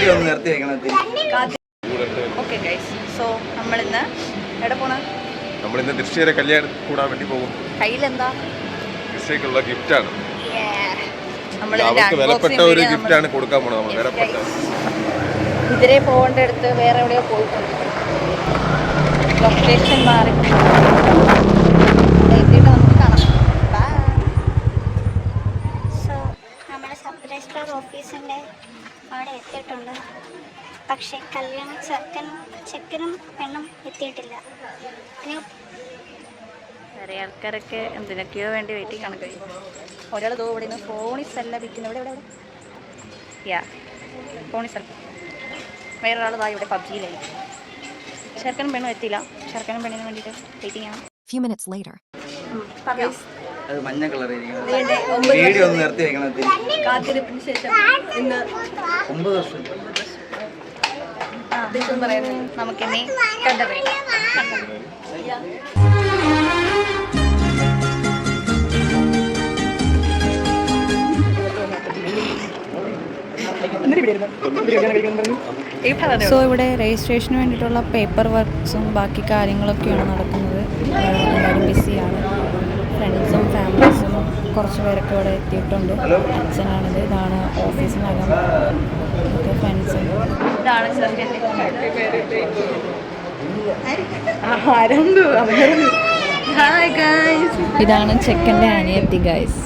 Video ഒന്ന് നിർത്തി വെക്കണം. ഓക്കെ ഗൈസ്, സോ നമ്മളിന്ന് എവിടെ പോണ? നമ്മളിന്ന് ദൃശ്യരെ കല്യാണം കൂടാൻ വേണ്ടി പോകും. കയ്യിലെന്താ? ദൃശ്യക്കുള്ള ഗിഫ്റ്റാണ്. അവർക്ക് വിലപ്പെട്ട ഒരു ഗിഫ്റ്റാണ് കൊടുക്കാൻ പോണത്. നമ്മൾ വിലപ്പെട്ട ഇതിരെ പോകേണ്ട അടുത്ത് വേറെ എവിടെയോ പോയിട്ടുണ്ട്. ലൊക്കേഷൻ മാറി എത്തിയിട്ട് നമുക്ക് കാണാം. സോ നമ്മുടെ സർപ്രൈസ് സ്റ്റാർ ഓഫീസിൻ്റെ അവിടെ എത്തിയിട്ടുണ്ട്. പക്ഷേ കല്യാണ ചെക്കനും പെണ്ണും എത്തിയിട്ടില്ല. വേറെ ആൾക്കാരൊക്കെ എന്തിനൊക്കെയോ വേണ്ടി വെയിറ്റിംഗ് ആണ്. കഴിയും ഒരാൾ ദോ ഇവിടെ നിന്ന് ഫോണിസല്ല വിൽക്കുന്നത്. ഇവിടെ ഇവിടെ യാ ഫോണിസൽ. വേറൊരാൾ ദാ ഇവിടെ പബ്ജിയിലായി. ചെറുക്കനും പെണ്ണും എത്തിയില്ല. ചെറുക്കനും പെണ്ണിന് വേണ്ടിയിട്ട് വെയിറ്റിംഗ് ആണ്. അത് മഞ്ഞ കളർ വീഡിയോ ഒന്ന് നിർത്തി വെക്കണം. കാത്തിരിപ്പിന് ശേഷം ഇന്ന് 9 വർഷം നമുക്കിനി കണ്ടറിയാം. സോ ഇവിടെ രജിസ്ട്രേഷന് വേണ്ടിയിട്ടുള്ള പേപ്പർ വർക്ക്സും ബാക്കി കാര്യങ്ങളൊക്കെയാണ് നടക്കുന്നത്. എല്ലാവരും ബിസിയാണ്. ഫ്രണ്ട്സും ഫാമിലീസും കുറച്ച് പേരൊക്കെ ഇവിടെ എത്തിയിട്ടുണ്ട്. അച്ഛനാണിത്. ഇതാണ് ഓഫീസിനകം. ഒക്കെ ഫ്രണ്ട്സും. ഇതാണ് ചെക്കൻ്റെ അനിയത്തി ഗൈസ്.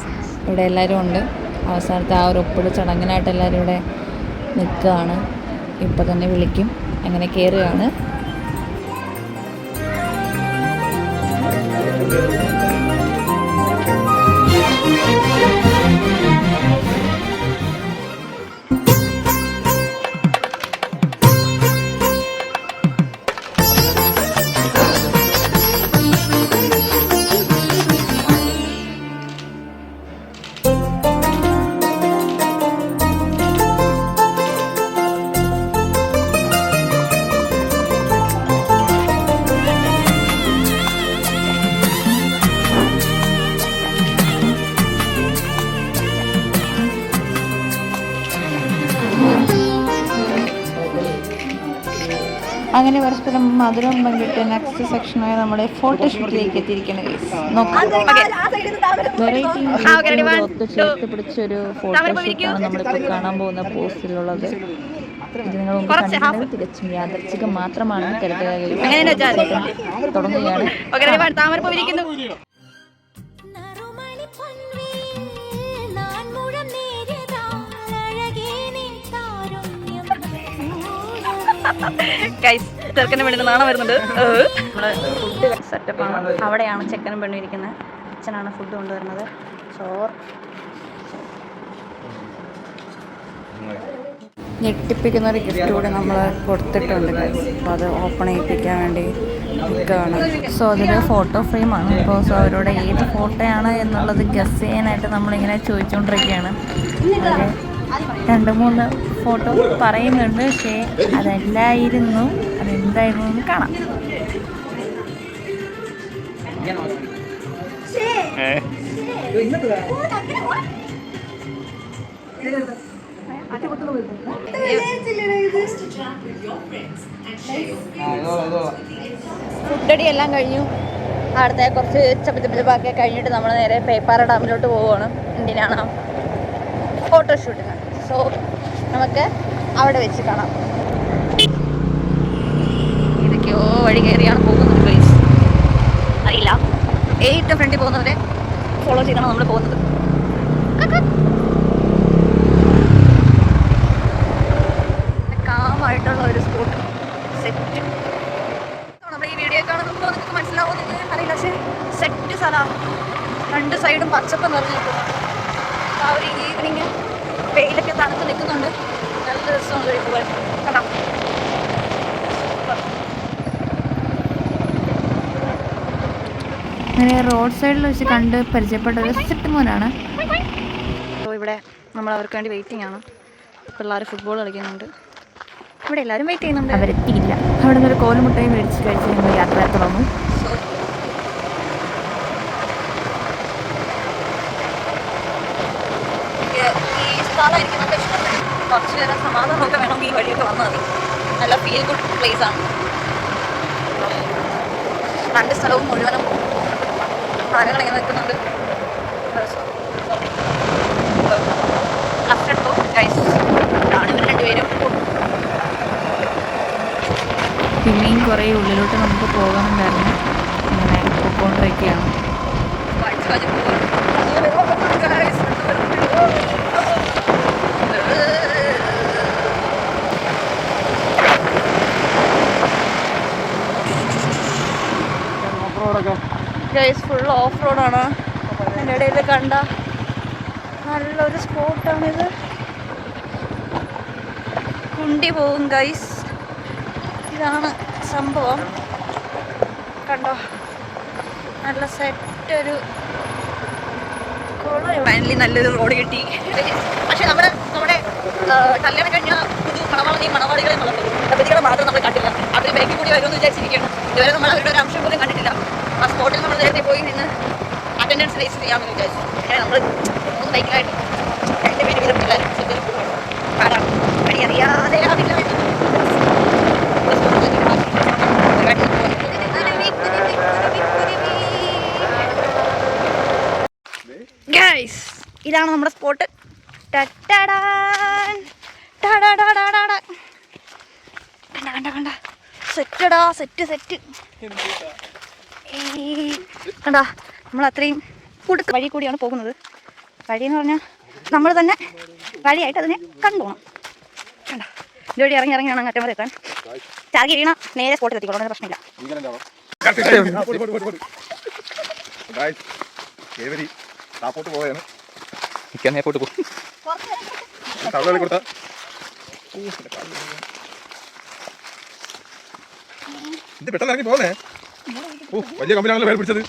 ഇവിടെ എല്ലാവരും ഉണ്ട്. അവസാനത്തെ ആ ഒരു ഒപ്പിട ചടങ്ങിനായിട്ട് എല്ലാവരും ഇവിടെ നിൽക്കുകയാണ്. ഇപ്പം തന്നെ വിളിക്കും. അങ്ങനെ കയറുകയാണ്. അങ്ങനെ പരസ്പരം മധുരം പങ്കിട്ട് നെക്സ്റ്റ് സെക്ഷനായി നമ്മുടെ ഫോട്ടോഷൂട്ടിലേക്ക് എത്തിയിരിക്കുന്നത്. വെറൈറ്റി ചേർത്ത് പിടിച്ചൊരു ഫോട്ടോഷൂട്ടാണ് നമ്മളിപ്പോൾ കാണാൻ പോകുന്ന പോസ്റ്റിലുള്ളത്. ഇത് നിങ്ങൾ മുമ്പ് കണ്ടിട്ടുണ്ടെങ്കിൽ തികച്ചും യാദർച്ഛികം മാത്രമാണെന്ന് കരുതുക. തുടങ്ങുകയാണ്. ചെറുക്കനും പെണ്ണിന് നാണം വരുന്നുണ്ട്. നമ്മള് ഫുഡ് സെറ്റപ്പാണ്. അവിടെയാണ് ചെക്കനും പെണ്ണും ഇരിക്കുന്നത്. അച്ഛനാണ് ഫുഡ് കൊണ്ടുവരുന്നത്. ചോറ് ഞെട്ടിപ്പിക്കുന്ന ഒരു ഗിഫ്റ്റ് കൂടെ നമ്മൾ കൊടുത്തിട്ടുണ്ട്. അപ്പോൾ അത് ഓപ്പൺ ചെയ്യിപ്പിക്കാൻ വേണ്ടി നിൽക്കുകയാണ്. സോ അതൊരു ഫോട്ടോ ഫ്രെയിമാണ്. ഇപ്പോൾ സോ അവരോട് ഏത് ഫോട്ടോയാണ് എന്നുള്ളത് ഗസ് ചെയ്യാനായിട്ട് നമ്മളിങ്ങനെ ചോദിച്ചുകൊണ്ടിരിക്കുകയാണ്. അവർ 2-3 ഫോട്ടോ പറയുന്നുണ്ട്. പക്ഷേ അതല്ലായിരുന്നു, അതെന്തായിരുന്നു എന്ന് കാണാം. ഫുഡടി എല്ലാം കഴിഞ്ഞു. അവിടുത്തെ കുറച്ച് ചപ്പച്ചപ്പിച്ചപ്പൊക്കെ കഴിഞ്ഞിട്ട് നമ്മൾ നേരെ പേപ്പാറ ഡാമിലോട്ട് പോവുകയാണ്. എന്തിനാണ്? ഫോട്ടോഷൂട്ടിന്. സോ നമുക്ക് അവിടെ വെച്ച് കാണാം. ഇതൊക്കെയോ വഴി കയറിയാണ് പോകുന്നത് പ്ലേസ്. അറിയില്ല. ഏറ്റവും ഫ്രണ്ടിൽ പോകുന്നവരെ ഫോളോ ചെയ്താണ് നമ്മൾ പോകുന്നത്. കാമായിട്ടുള്ള ഒരു സ്പോട്ട് സെറ്റ്. നമ്മുടെ ഈ വീഡിയോ കാണുമ്പോൾ നിങ്ങൾക്ക് മനസ്സിലാവുമെന്ന് അറിയില്ല. പക്ഷേ സെറ്റ് സ്ഥലമാണ്. 2 സൈഡും പച്ചപ്പ് നിറഞ്ഞിരിക്കുന്നു. ആ ഒരു ഈവനിങ് വെയിലൊക്കെ തണുത്ത് നിൽക്കുന്നുണ്ട്. നല്ല രസമാണ് പോകാൻ. കണ്ടാം. അങ്ങനെ റോഡ് സൈഡിൽ വെച്ച് കണ്ട് പരിചയപ്പെട്ട ഒരു സെറ്റ് മോനാണ്. അപ്പോൾ ഇവിടെ നമ്മൾ അവർക്ക് വേണ്ടി വെയിറ്റിംഗ് ആണ്. പിള്ളേർ ഫുട്ബോൾ കളിക്കുന്നുണ്ട്. ഇവിടെ എല്ലാവരും വെയിറ്റ് ചെയ്യുന്നുണ്ട്. അവരെത്തിയില്ല. അവിടെ നിന്നൊരു കോലുമുട്ടയും മേടിച്ച് കഴിച്ച് ഞങ്ങൾ യാത്ര തുടർന്നു. ഈ സ്ഥലം എനിക്ക് നല്ല ഇഷ്ടപ്പെട്ടു. കുറച്ച് നേരം സമാധാനമൊക്കെ വേണമെങ്കിൽ ഈ വഴിയൊക്കെ വന്നാൽ മതി. നല്ല ഫീൽ ഗുഡ് പ്ലേസ് ആണ്. രണ്ട് സ്ഥലവും മുഴുവനും മരങ്ങൾ ഇങ്ങനെ നിൽക്കുന്നുണ്ട്. ലെഫ്റ്റ് എടുത്തു ഗൈസ്. ഇതാണ് ഇവർ രണ്ടുപേരും. പിന്നെയും കുറേ ഉള്ളിലോട്ട് നമുക്ക് പോകാനുണ്ടായിരുന്നു. ഇങ്ങനെ പോയിക്കൊണ്ടിരിക്കുകയാണ്. ഗൈസ് ഫുൾ ഓഫ് റോഡാണ്. എൻ്റെ ഇടയിൽ കണ്ട നല്ലൊരു സ്പോട്ടാണിത്. കുണ്ടി പോകും ഗൈസ്. ഇതാണ് സംഭവം. കണ്ടോ, നല്ല സെറ്റൊരു ഫൈനലി നല്ലൊരു റോഡ് കിട്ടി. പക്ഷെ നമ്മുടെ കല്യാണം കഴിഞ്ഞ പുതു മണവാളനെയും മണവാളികളെയും ദമ്പതികളെ മാത്രം നമ്മൾ കണ്ടില്ല. അവർ ബാക്കിൽ കൂടി വരുമെന്ന് വിചാരിച്ചിരിക്കുകയാണ്. ഇതുവരെ നമ്മൾ അവരുടെ ഒരു അംശം പോലും കണ്ടിട്ടില്ല. ആ സ്പോട്ടിൽ നമ്മൾ നേരത്തെ പോയി നിന്ന് അറ്റൻഡൻസ് രജിസ്റ്റർ ചെയ്യാമെന്ന് വിചാരിച്ചു. പക്ഷേ നമ്മൾ 3 ബൈക്കിലായിട്ട് 2 പേര് വീതം എല്ലാവരും പാടാണ്. വഴിയറിയാതെ ഗൈസ്, ഇതാണ് നമ്മുടെ സ്പോട്ട്. കണ്ട സെറ്റടാ, സെറ്റ് കണ്ടാ. നമ്മൾ അത്രയും കുടുക്ക് വഴി കൂടിയാണ് പോകുന്നത്. വഴിയെന്ന് പറഞ്ഞാൽ നമ്മൾ തന്നെ വഴിയായിട്ട് അതിനെ കണ്ടുപോകണം. കണ്ട ഇതുവഴി ഇറങ്ങി വേണം അറ്റം വരെ എത്താൻ. ചാകി വീണ നേരെ സ്പോട്ടിൽ എത്തിക്കോളൂ, പ്രശ്നമില്ല. ഇത് പെട്ടെന്ന് ഇറങ്ങി പോകുന്നേ. വലിയ കമ്പനിയാണല്ലോ പേര് പിടിച്ചത്.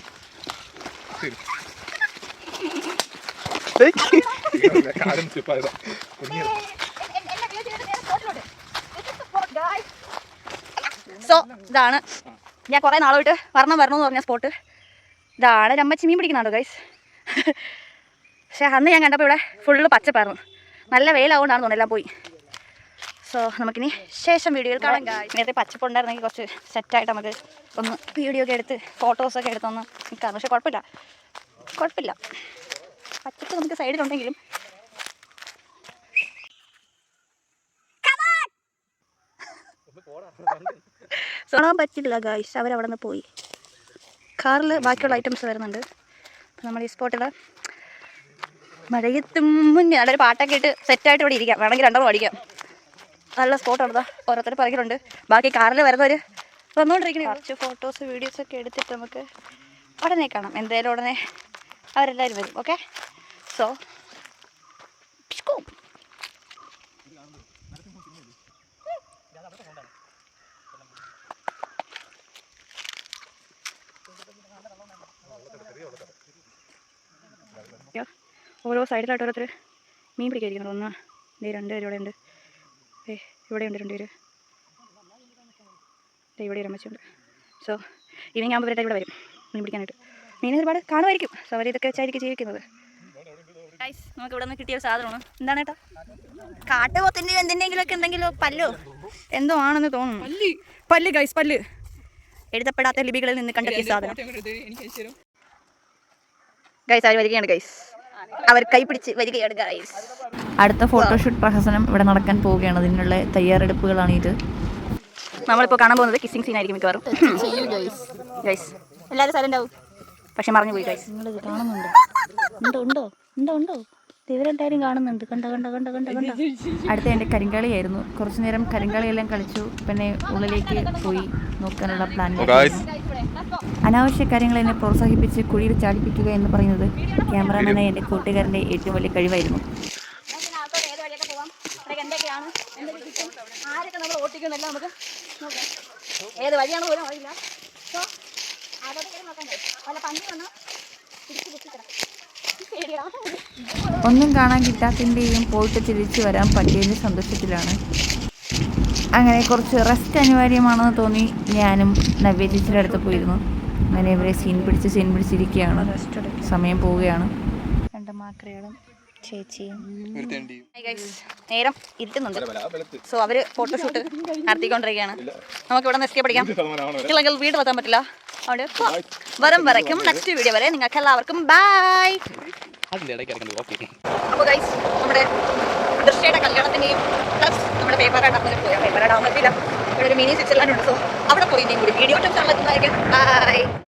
സോ ഇതാണ് ഞാൻ കുറേ നാളായിട്ട് വരണമെന്ന് പറഞ്ഞ സ്പോട്ട്. ഇതാണ് രമ്മച്ചി മീൻ പിടിക്കുന്നുണ്ടോ ഗൈസ്. പക്ഷേ അന്ന് ഞാൻ കണ്ടപ്പോൾ ഇവിടെ ഫുള്ള് പച്ചപ്പായിരുന്നു. നല്ല വെയിലാവുകൊണ്ടാണ് തോന്നുന്നു എല്ലാം പോയി. സോ നമുക്കിനി ശേഷം വീഡിയോയിൽ കാണാം. നേരത്തെ പച്ചപ്പുണ്ടായിരുന്നെങ്കിൽ കുറച്ച് സെറ്റായിട്ട് നമുക്ക് ഒന്ന് വീഡിയോ ഒക്കെ എടുത്ത് ഫോട്ടോസൊക്കെ എടുത്തൊന്ന് നിൽക്കാം. പക്ഷേ കുഴപ്പമില്ല പച്ചപ്പ് നമുക്ക് സൈഡിലുണ്ടെങ്കിലും കാണാൻ പറ്റില്ല ഗായ്സ്. അവരവിടെ നിന്ന് പോയി. കാറിൽ ബാക്കിയുള്ള ഐറ്റംസ് വരുന്നുണ്ട്. അപ്പം നമ്മൾ ഈ സ്പോട്ടിൽ മഴയത്തും മുന്നേ നല്ലൊരു പാട്ടൊക്കെ ഇട്ട് സെറ്റായിട്ട് ഇവിടെ ഇരിക്കാം. വേണമെങ്കിൽ 2 അടിക്കാം. നല്ല സ്പോട്ടാണ്. ഓരോരുത്തർ പറയുന്നുണ്ട്. ബാക്കി കാറിൽ വരുന്നവർ വന്നുകൊണ്ടിരിക്കുന്നത്. കുറച്ച് ഫോട്ടോസ് വീഡിയോസൊക്കെ എടുത്തിട്ട് നമുക്ക് ഉടനെ കാണാം. എന്തായാലും ഉടനെ അവരെല്ലാവരും വരും. ഓക്കെ, സോ ഓരോ സൈഡിലായിട്ട് ഓരോരുത്തർ മീൻ പിടിക്കാതിരിക്കുന്നത്. 1 2 പേര് ഇവിടെ ഉണ്ട്. ഇവിടെയുണ്ട് 2 പേര്. ഇവിടെ ഒരു അമ്മച്ചുണ്ട്. സോ ഈവനിങ് ആകുമ്പോൾ ഇവരുടെ ഇവിടെ വരും മീൻ പിടിക്കാനായിട്ട്. മീൻ ഒരുപാട് കാണുമായിരിക്കും. സോ അവർ ഇതൊക്കെ വെച്ചായിരിക്കും ജീവിക്കുന്നത്. ഗൈസ്, നമുക്ക് ഇവിടെ നിന്ന് കിട്ടിയ സാധനമാണ്. എന്താണ് കേട്ടോ, കാട്ടുപോത്തിൻ്റെ എന്തെങ്കിലും പല്ലോ എന്തോ ആണെന്ന് തോന്നുന്നു. പല്ല് ഗൈസ്, പല്ല്. എഴുതപ്പെടാത്ത ലിപികളിൽ നിന്ന് കണ്ടെത്തിയ സാധനം. ഗൈസ് അവർ വരികയാണ് ഗൈസ്. അവർ കൈപിടിച്ച് വരികയാണ് ഗൈസ്. അടുത്ത ഫോട്ടോഷൂട്ട് പ്രഹസനം ഇവിടെ നടക്കാൻ പോവുകയാണ്. അതിനുള്ള തയ്യാറെടുപ്പുകളാണ് ഇത്. നമ്മളിപ്പോൾ കാണാൻ പോകുന്നത് കിസ്സിങ് സീൻ ആയിരിക്കും മിക്കവാറും. ഗൈസ് എല്ലാവരും സൈലന്റ് ആവും. പക്ഷെ മറന്നു പോയി ഗൈസ്. നിങ്ങളിത് കാണുന്നുണ്ടോ? ഉണ്ടോ ഇവരെല്ലാവരും കാണുന്നുണ്ട്. കണ്ട അടുത്ത എൻ്റെ കരിങ്കാളിയായിരുന്നു. കുറച്ചു നേരം കരിങ്കാളിയെല്ലാം കളിച്ചു. പിന്നെ ഉള്ളിലേക്ക് പോയി നോക്കാനുള്ള പ്ലാൻ. അനാവശ്യ കാര്യങ്ങൾ എന്നെ പ്രോത്സാഹിപ്പിച്ച് കുഴിയിൽ ചാടിപ്പിക്കുക എന്ന് പറയുന്നത് ക്യാമറാമാനായ എൻ്റെ കൂട്ടുകാരൻ്റെ ഏറ്റവും വലിയ കഴിവായിരുന്നു. ഏത് വഴിയാണ് പോലും അറിയില്ല. ഒന്നും കാണാൻ കിട്ടാത്തതിൻ്റെയും പോയിട്ട് തിരിച്ചു വരാൻ പറ്റിയതിൻ്റെ സന്തോഷത്തിലാണ്. അങ്ങനെ കുറച്ച് റെസ്റ്റ് അനിവാര്യമാണെന്ന് തോന്നി ഞാനും നവ്യ ചേച്ചിയുടെ അടുത്ത് പോയിരുന്നു. അങ്ങനെ ഇവരെ സീൻ പിടിച്ചിരിക്കുകയാണ്. സമയം പോവുകയാണ്. 2 മാക്രകളും ചേച്ചിയും. നേരം ഇരുട്ടുന്നുണ്ട്. സോ അവര് ഫോട്ടോഷൂട്ട് നടത്തിക്കൊണ്ടിരിക്കുകയാണ്. നമുക്ക് ഇവിടെ എസ്കേപ്പ് അടിക്കാം, ഇല്ലെങ്കിൽ വീട്ടിലെത്താൻ പറ്റില്ല. അതുകൊണ്ട് വരും വരയ്ക്കും നെക്സ്റ്റ് വീഡിയോ വരെ നിങ്ങൾക്ക് എല്ലാവർക്കും ബൈ. അപ്പോൾ ഗൈസ് നമ്മുടെ ദൃശ്യയുടെ കല്യാണത്തിൻ്റെയും പ്ലസ് നമ്മുടെ പേപ്പർ ഡാമിൽ പോയാൽ പേപ്പർ ഡാം എത്തിയില്ല. ഇവിടെ ഒരു മിനി സ്വിറ്റ്സർലാൻഡ് ഉണ്ട്. സോ അവിടെ പോയി കൂടി വീഡിയോ ചാനൽ എത്തുന്നതായിരിക്കും. ബൈ.